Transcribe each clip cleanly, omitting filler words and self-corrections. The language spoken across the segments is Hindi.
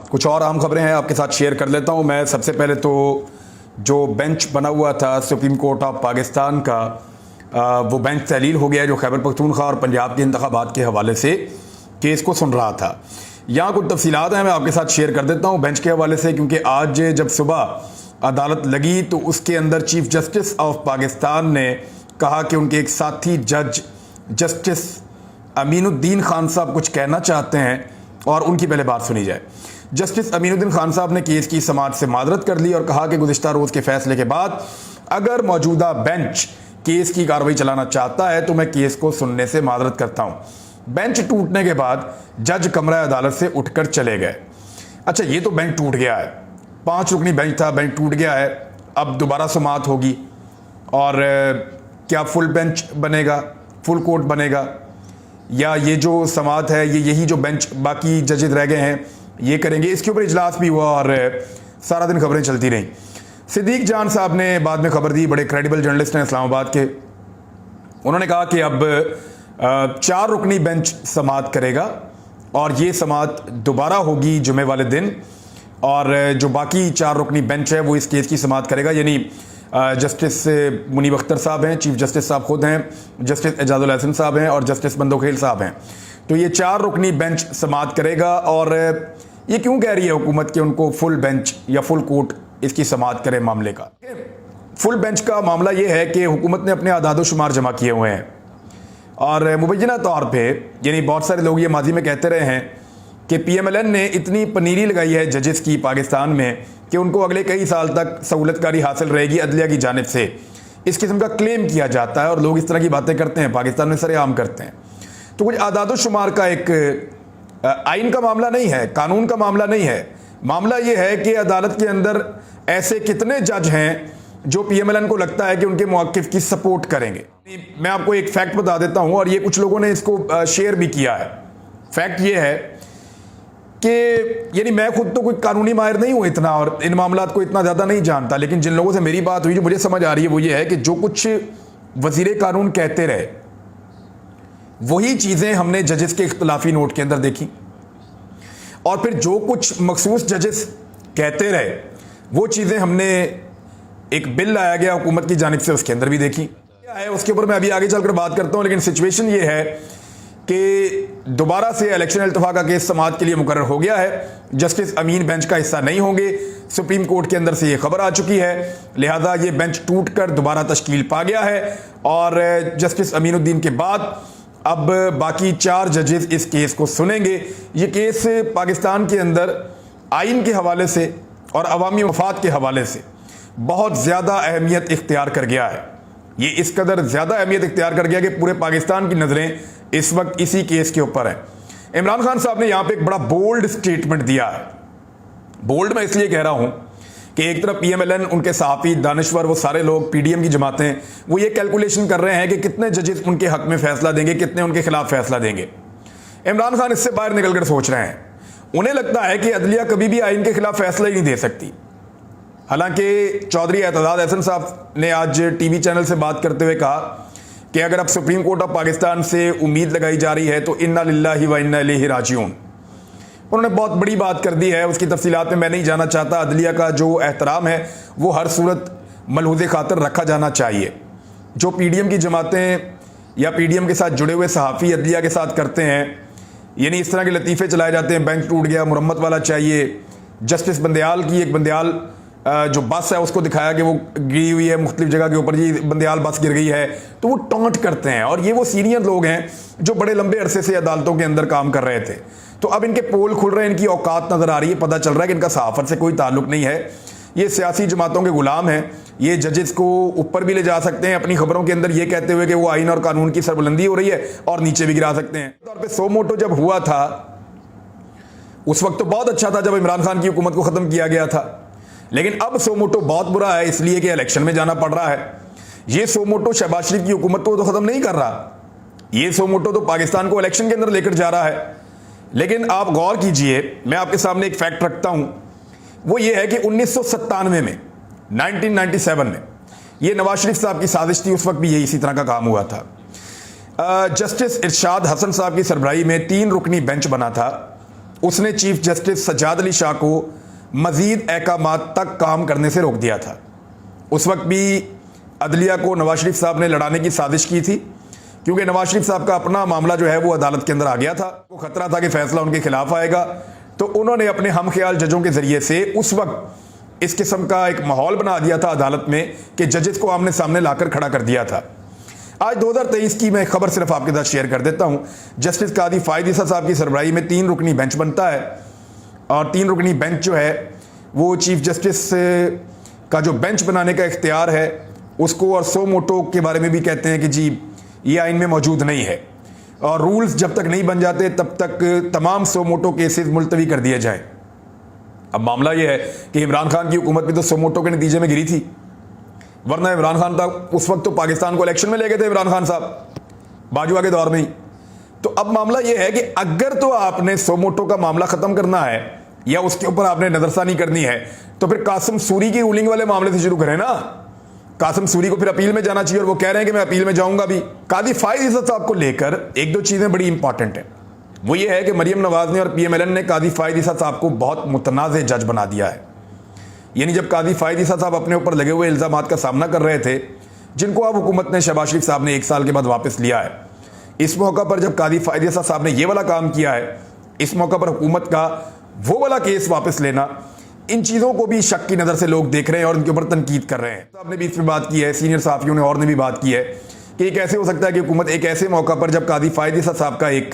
कुछ और अहम खबरें हैं आपके साथ शेयर कर लेता हूं। मैं सबसे पहले तो जो बेंच बना हुआ था सुप्रीम कोर्ट ऑफ पाकिस्तान का, वो बेंच तहलील हो गया है जो खैबर पख्तूनख्वा और पंजाब के इंतखाबात के हवाले से केस को सुन रहा था। यहाँ कुछ तफसीलात हैं, मैं आपके साथ शेयर कर देता हूँ बेंच के हवाले से, क्योंकि आज जब सुबह अदालत लगी तो उसके अंदर चीफ जस्टिस ऑफ पाकिस्तान ने कहा कि उनके एक साथी जज जस्टिस अमीनुद्दीन खान साहब कुछ कहना चाहते हैं और उनकी पहले बात सुनी जाए। जस्टिस अमीनुद्दीन खान साहब ने केस की समाअत से माजरत कर ली और कहा कि गुज़िश्ता रोज़ के फैसले के बाद अगर मौजूदा बेंच केस की कार्रवाई चलाना चाहता है तो मैं केस को सुनने से माजरत करता हूं। बेंच टूटने के बाद जज कमरा अदालत से उठकर चले गए। अच्छा, ये तो बेंच टूट गया है, 5 रुकनी बेंच था, बेंच टूट गया है, अब दोबारा समाअत होगी और क्या फुल बेंच बनेगा, फुल कोर्ट बनेगा, या ये जो समाअत है ये यही जो बेंच बाकी जजेस रह गए हैं ये करेंगे। इसके ऊपर इजलास भी हुआ और सारा दिन खबरें चलती रहीं। सिद्दीक जान साहब ने बाद में खबर दी, बड़े क्रेडिबल जर्नलिस्ट हैं इस्लामाबाद के। उन्होंने कहा कि अब 4 रुकनी बेंच समाअत करेगा और ये समाअत दोबारा होगी जुमे वाले दिन, और जो बाकी 4 रुकनी बेंच है वो इस केस की समाअत करेगा। यानी जस्टिस मुनीब अख्तर साहब हैं, चीफ जस्टिस साहब खुद हैं, जस्टिस एजाजुल हसन साहब हैं और जस्टिस बंदोखेल साहब हैं। तो ये 4 रुकनी बेंच समाअत करेगा। और ये क्यों कह रही है हुकूमत कि उनको फुल बेंच या फुल कोर्ट इसकी समाअत करे मामले का? फुल बेंच का मामला ये है कि हुकूमत ने अपने आदाद शुमार जमा किए हुए हैं और मुबैना तौर पे, यानी बहुत सारे लोग ये माजी में कहते रहे हैं कि PMLN ने इतनी पनीरी लगाई है जजेस की पाकिस्तान में कि उनको अगले कई साल तक सहूलतकारी हासिल रहेगी अदलिया की जानिब से। इस किस्म का क्लेम किया जाता है और लोग इस तरह की बातें करते हैं, पाकिस्तान में सरेआम करते हैं। तो कुछ आदाद शुमार का एक आइन का मामला नहीं है, कानून का मामला नहीं है। मामला ये है कि अदालत के अंदर ऐसे कितने जज हैं जो PMLN को लगता है कि उनके मौक़िफ़ की सपोर्ट करेंगे। मैं आपको एक फैक्ट बता देता हूँ और ये कुछ लोगों ने इसको शेयर भी किया है। फैक्ट ये है कि यानी मैं खुद तो कोई कानूनी माहिर नहीं हूँ इतना और इन मामलात को इतना ज़्यादा नहीं जानता, लेकिन जिन लोगों से मेरी बात हुई जो मुझे समझ आ रही है वो ये है कि जो कुछ वज़ीर कानून कहते रहे वही चीज़ें हमने जजेस के इख्तलाफी नोट के अंदर देखी, और फिर जो कुछ मखसूस जजेस कहते रहे वो चीज़ें हमने एक बिल लाया गया हुकूमत की जानिब से उसके अंदर भी देखी। क्या है उसके ऊपर मैं अभी आगे चलकर बात करता हूँ, लेकिन सिचुएशन ये है कि दोबारा से इलेक्शन इल्तफा का केस समाअत के लिए मुकर्रर हो गया है। जस्टिस अमीन बेंच का हिस्सा नहीं होंगे, सुप्रीम कोर्ट के अंदर से ये खबर आ चुकी है, लिहाजा ये बेंच टूट कर दोबारा तश्कील पा गया है और जस्टिस अमीनुद्दीन के बाद अब बाकी 4 जजेस इस केस को सुनेंगे। ये केस पाकिस्तान के अंदर आइन के हवाले से और अवामी मफाद के हवाले से बहुत ज़्यादा अहमियत इख्तियार कर गया है। ये इस कदर ज़्यादा अहमियत इख्तियार कर गया कि पूरे पाकिस्तान की नज़रें इस वक्त इसी केस के ऊपर है। इमरान खान साहब ने यहाँ पे एक बड़ा बोल्ड स्टेटमेंट दिया है। बोल्ड मैं इसलिए कह रहा हूँ कि एक तरफ PMLN, उनके सहाफ़ी, दानिश्वर, वो सारे लोग, PDM की जमातें, वो ये कैलकुलेशन कर रहे हैं कि कितने जजेस उनके हक में फैसला देंगे, कितने उनके खिलाफ फैसला देंगे। इमरान खान इससे बाहर निकलकर सोच रहे हैं। उन्हें लगता है कि अदलिया कभी भी आइन के खिलाफ फैसला ही नहीं दे सकती। हालांकि चौधरी एतजाज हसन साहब ने आज TV चैनल से बात करते हुए कहा कि अगर अब सुप्रीम कोर्ट ऑफ पाकिस्तान से उम्मीद लगाई जा रही है तो इन्ना लिल्लाहि व इन्ना इलैहि राजिऊन। उन्होंने बहुत बड़ी बात कर दी है, उसकी तफसीलात में मैं नहीं जाना चाहता। अदलिया का जो एहतराम है वो हर सूरत मलहूज़े खातर रखा जाना चाहिए। जो PDM की जमातें या PDM के साथ जुड़े हुए सहाफ़ी अदलिया के साथ करते हैं, यानी इस तरह के लतीफ़े चलाए जाते हैं, बेंच टूट गया, मुरम्मत वाला चाहिए। जस्टिस बंदयाल की एक बंदयाल जो बस है उसको दिखाया कि वो गिरी हुई है मुख्तलिफ जगह के ऊपर, जी बंदयाल बस गिर गई है, तो वो टॉन्ट करते हैं। और ये वो सीनियर लोग हैं जो बड़े लंबे अरसे से अदालतों के अंदर काम कर रहे थे। तो अब इनके पोल खुल रहे हैं, इनकी औकात नज़र आ रही है, पता चल रहा है कि इनका सहाफ़त से कोई ताल्लुक नहीं है, ये सियासी जमातों के गुलाम हैं। ये जजेस को ऊपर भी ले जा सकते हैं अपनी खबरों के अंदर ये कहते हुए कि वो आइन और कानून की सरबुलंदी हो रही है, और नीचे भी गिरा सकते हैं। तौर पर सो मोटो जब हुआ था उस वक्त तो बहुत अच्छा था जब इमरान खान की हुकूमत को ख़त्म किया गया था, लेकिन अब सो मोटो बहुत बुरा है इसलिए कि इलेक्शन में जाना पड़ रहा है। ये सो मोटो शहबाज शरीफ की हुकूमत को तो ख़त्म नहीं कर रहा, ये सो मोटो तो पाकिस्तान को इलेक्शन के अंदर लेकर जा रहा है। लेकिन आप गौर कीजिए, मैं आपके सामने एक फैक्ट रखता हूं, वो ये है कि 1997 में 1997 में ये नवाज शरीफ साहब की साजिश थी, उस वक्त भी यही इसी तरह का काम हुआ था। जस्टिस इरशाद हसन साहब की सरबराही में 3 रुकनी बेंच बना था उसने चीफ जस्टिस सज्जाद अली शाह को मजीद अहकामात तक काम करने से रोक दिया था। उस वक्त भी अदलिया को नवाज शरीफ साहब ने लड़ाने की साजिश की थी, क्योंकि नवाज शरीफ साहब का अपना मामला जो है वो अदालत के अंदर आ गया था। वो खतरा था कि फैसला उनके खिलाफ आएगा, तो उन्होंने अपने हम ख्याल जजों के जरिए से उस वक्त इस किस्म का एक माहौल बना दिया था अदालत में कि जजेस को आमने सामने लाकर खड़ा कर दिया था। आज 2023 की मैं खबर सिर्फ आपके साथ शेयर कर देता हूं। जस्टिस कादी फायद ईसा साहब की सरबराही में 3 रुकनी बेंच बनता है, और 3 रुकनी बेंच जो है वो चीफ जस्टिस का जो बेंच बनाने का इख्तियार है उसको, और सो मोटो के बारे में भी कहते हैं कि जी ये आइन में मौजूद नहीं है, और रूल्स जब तक नहीं बन जाते तब तक तमाम सो मोटो केसेस मुलतवी कर दिए जाए। अब मामला यह है कि इमरान खान की हुकूमत भी तो सो मोटो के नतीजे में गिरी थी, वरना इमरान खान तक उस वक्त तो पाकिस्तान को इलेक्शन में ले गए थे इमरान खान साहब बाजवा के दौर में ही। तो अब मामला यह है कि अगर तो आपने सो मोटो का मामला खत्म करना है या उसके ऊपर आपने नजरसानी करनी है, तो फिर कासिम सूरी की रूलिंग वाले मामले से शुरू करें ना। कासिम सूरी को फिर अपील में जाना चाहिए, और वो कह रहे हैं कि मैं अपील में जाऊंगा भी। कादी फायद ईसा साहब को लेकर 1-2 चीजें बड़ी इंपॉर्टेंट है। वो ये है कि मरियम नवाज ने और PMLN ने कादी फायद ईसा साहब को बहुत मुतनाज़ जज बना दिया है। यानी जब कादी फायद ईसा साहब अपने ऊपर लगे हुए इल्जामात का सामना कर रहे थे, जिनको अब हुकूमत ने शहबाज शरीफ साहब ने 1 साल के बाद वापस लिया है, इस मौका पर जब कादी फायद ईसा साहब ने ये वाला काम किया है, इस मौका पर हुकूमत का वो वाला केस वापस लेना, इन चीज़ों को भी शक की नज़र से लोग देख रहे हैं और इनके ऊपर तनकीद कर रहे हैं। साहब ने भी इसमें बात की है, सीनियर सहाफ़ियों ने और ने भी बात की है कि ये कैसे हो सकता है कि हुकूमत एक ऐसे मौका पर जब कादी फायद ईसा साहब का एक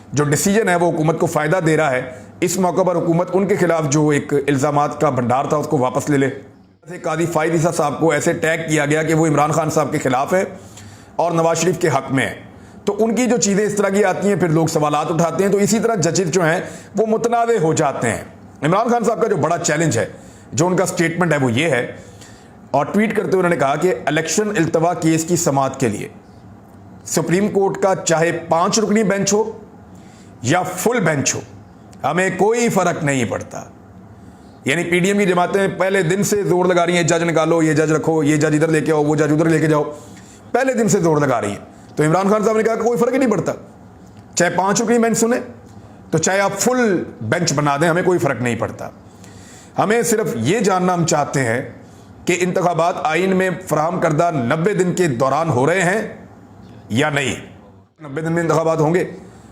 जो डिसीजन है वो हुकूमत को फ़ायदा दे रहा है, इस मौका पर हुकूमत उनके खिलाफ जो एक इल्ज़ामात का भंडार था उसको वापस ले ले। कादी फायद ईसा साहब को ऐसे टैग किया गया कि वो इमरान खान साहब के खिलाफ है और नवाज शरीफ के हक़ में है, तो उनकी जो चीज़ें इस तरह की आती हैं फिर लोग सवालात उठाते हैं। तो इसी तरह जजेस जो हैं वो मुतनाज़ हो जाते हैं। इमरान खान साहब का जो बड़ा चैलेंज है, जो उनका स्टेटमेंट है वो ये है, और ट्वीट करते हुए उन्होंने कहा कि इलेक्शन इल्तवा केस की समाअत के लिए सुप्रीम कोर्ट का चाहे 5 रुकनी बेंच हो या फुल बेंच हो, हमें कोई फर्क नहीं पड़ता। यानी PDM की जमातें पहले दिन से जोर लगा रही हैं, जज निकालो, ये जज रखो, ये जज इधर लेके आओ, वो जज उधर लेके जाओ, पहले दिन से जोर लगा रही है। तो इमरान खान साहब ने कहा कि कोई फर्क ही नहीं पड़ता, चाहे 5 रुकनी बेंच सुने तो चाहे आप फुल बेंच बना दें, हमें कोई फर्क नहीं पड़ता। हमें सिर्फ ये जानना हम चाहते हैं कि इंतखाबात आइन में फराहम करदा 90 दिन के दौरान हो रहे हैं या नहीं। 90 दिन में इंतखाबात होंगे,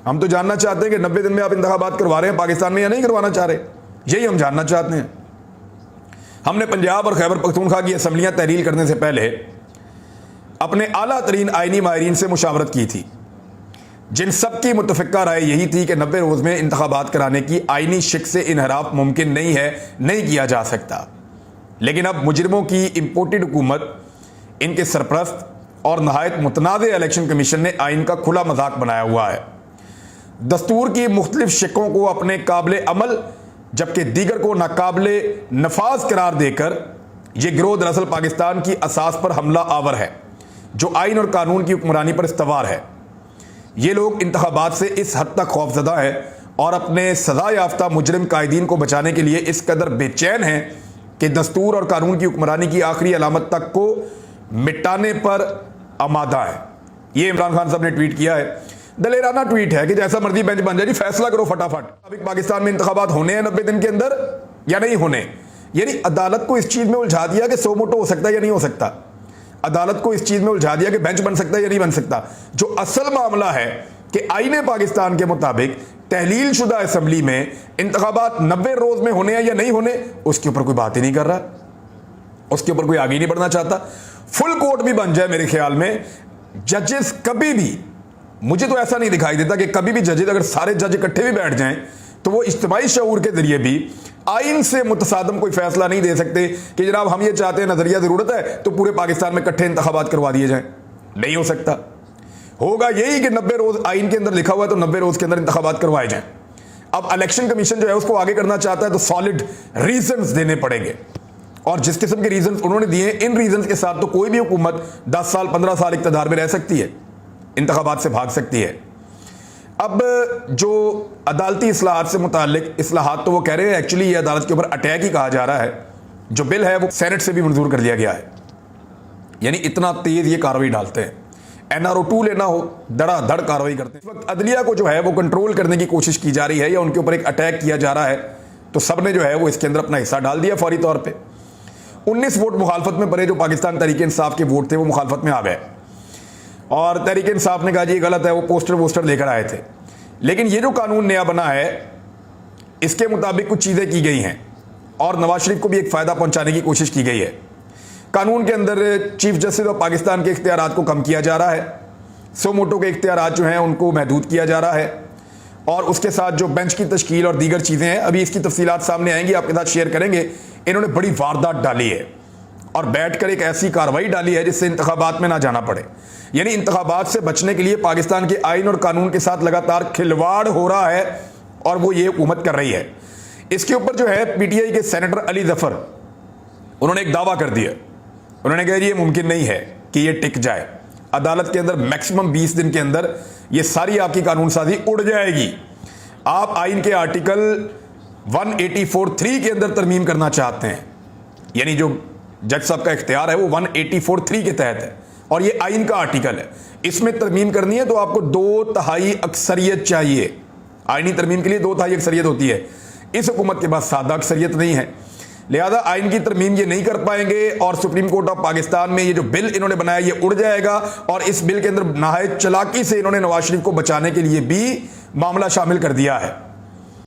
हम तो जानना चाहते हैं कि 90 दिन में आप इंतखाबात करवा रहे हैं पाकिस्तान में या नहीं करवाना चाह रहे, यही हम जानना चाहते हैं। हमने पंजाब और खैबर पख्तूनख्वा की असम्बलियाँ तहलील करने से पहले अपने आला तरीन आइनी माहिरीन से मुशावरत की थी, जिन सब की मुतफ़िका राय यही थी कि 90 रोज़ में इंतखाबात कराने की आइनी शिक से इनहराफ मुमकिन नहीं है, नहीं किया जा सकता। लेकिन अब मुजरिमों की इम्पोर्टेड हुकूमत, इनके सरपरस्त और नहायत मुतनाज़ इलेक्शन कमीशन ने आइन का खुला मजाक बनाया हुआ है। दस्तूर की मुख्तलिफ शिकों को अपने काबिल अमल जबकि दीगर को नाकाबिले नफाज करार देकर यह गिरोह दरअसल पाकिस्तान की असास पर हमला आवर है, जो आइन और कानून की हुक्मरानी पर इस्तवार है। ये लोग इंतखाबात से इस हद तक खौफजदा है और अपने सजा याफ्ता मुजरिम कायदीन को बचाने के लिए इस कदर बेचैन हैं कि दस्तूर और कानून की हुक्मरानी की आखिरी अलामत तक को मिटाने पर आमादा है। ये इमरान खान साहब ने ट्वीट किया है, दलेराना ट्वीट है कि जैसा मर्जी बेंच बन जाए, फैसला करो फटाफट, अभी पाकिस्तान में इंतखाबात होने हैं 90 दिन के अंदर या नहीं होने। यानी अदालत को इस चीज़ में उलझा दिया कि सो मोटो हो सकता है या नहीं हो सकता, अदालत को इस चीज़ में उलझा दिया कि बेंच बन सकता है या नहीं बन सकता। जो असल मामला है कि आईने पाकिस्तान के मुताबिक तहलील शुदा असम्बली में इंतखाबात 90 रोज़ में होने हैं या नहीं होने, उसके ऊपर कोई बात ही नहीं कर रहा, उसके ऊपर कोई आगे नहीं बढ़ना चाहता। फुल कोर्ट भी बन जाए, मेरे ख्याल में जजेस कभी भी, मुझे तो ऐसा नहीं दिखाई देता कि कभी भी जजेस, अगर सारे जज इकट्ठे भी बैठ जाएं तो वो इज्तिमाई शऊर के जरिए भी आइन से मुतसादम कोई फैसला नहीं दे सकते कि जनाब हम ये चाहते हैं, नजरिया जरूरत है तो पूरे पाकिस्तान में इकट्ठे इंतखाबात करवा दिए जाएं। नहीं हो सकता। होगा यही कि 90 रोज आइन के अंदर लिखा हुआ है तो 90 रोज के अंदर इंतखाबात करवाए जाएं। अब इलेक्शन कमीशन जो है उसको आगे करना चाहता है तो सॉलिड रीजंस देने पड़ेंगे, और जिस किस्म के रीजंस उन्होंने दिए, इन रीजंस के साथ तो कोई भी हुकूमत 10 साल 15 साल इक़्तिदार में रह सकती है, इंतखाबात से भाग सकती है। अब जो अदालती इस्लाहात से मुताल्लिक इस्लाहात, तो वो कह रहे हैं एक्चुअली ये अदालत के ऊपर अटैक ही कहा जा रहा है। जो बिल है वो सेनेट से भी मंजूर कर लिया गया है, यानी इतना तेज ये कार्रवाई डालते हैं। NRO 2 लेना हो, धड़ाधड़ कार्रवाई करते हैं। इस वक्त अदलिया को जो है वो कंट्रोल करने की कोशिश की जा रही है या उनके ऊपर एक अटैक किया जा रहा है, तो सबने जो है वो इसके अंदर अपना हिस्सा डाल दिया फौरी तौर पर। 19 वोट मुखालफत में पड़े, जो पाकिस्तान तहरीक इंसाफ के वोट थे वो मुखालफत में आ गए और तहरीक इंसाफ ने कहा जी गलत है, वो पोस्टर वोस्टर लेकर आए थे। लेकिन ये जो कानून नया बना है इसके मुताबिक कुछ चीज़ें की गई हैं और नवाज शरीफ को भी एक फ़ायदा पहुंचाने की कोशिश की गई है। कानून के अंदर चीफ जस्टिस ऑफ पाकिस्तान के इख्तियारात को कम किया जा रहा है, सो मोटो के इख्तियारात जो हैं उनको महदूद किया जा रहा है और उसके साथ जो बेंच की तश्कील और दीगर चीज़ें हैं, अभी इसकी तफसीलात सामने आएंगी, आपके साथ शेयर करेंगे। इन्होंने बड़ी वारदात डाली है और बैठकर एक ऐसी कार्रवाई डाली है जिससे इंतखाबात में ना जाना पड़े, यानी इंतखाबात से बचने के लिए पाकिस्तान के आइन और कानून के साथ लगातार खिलवाड़ हो रहा है और वो ये हुकूमत कर रही है। इसके ऊपर जो है PTI के सेनेटर अली जफर, उन्होंने एक दावा कर दिया। उन्होंने कहा ये मुमकिन नहीं है कि ये टिक जाए, अदालत के अंदर मैक्सिमम 20 दिन के अंदर ये सारी आपकी कानून साजी उड़ जाएगी। आप आइन के आर्टिकल 184(3) के अंदर तरमीम करना चाहते हैं, यानी जो जज साहब का इख्तियार है वो 184(3) के तहत है और ये आइन का आर्टिकल है, इसमें तरमीम करनी है तो आपको 2/3 अक्सरियत चाहिए। आइनी तरमीम के लिए 2/3 अक्सरियत होती है, इस हुकूमत के पास सादा अक्सरियत नहीं है, लिहाजा आइन की तरमीम ये नहीं कर पाएंगे और सुप्रीम कोर्ट ऑफ पाकिस्तान में ये जो बिल इन्होंने बनाया ये उड़ जाएगा और इस बिल के अंदर नहायत चालाकी से इन्होंने नवाज शरीफ को बचाने के लिए भी मामला शामिल कर दिया है।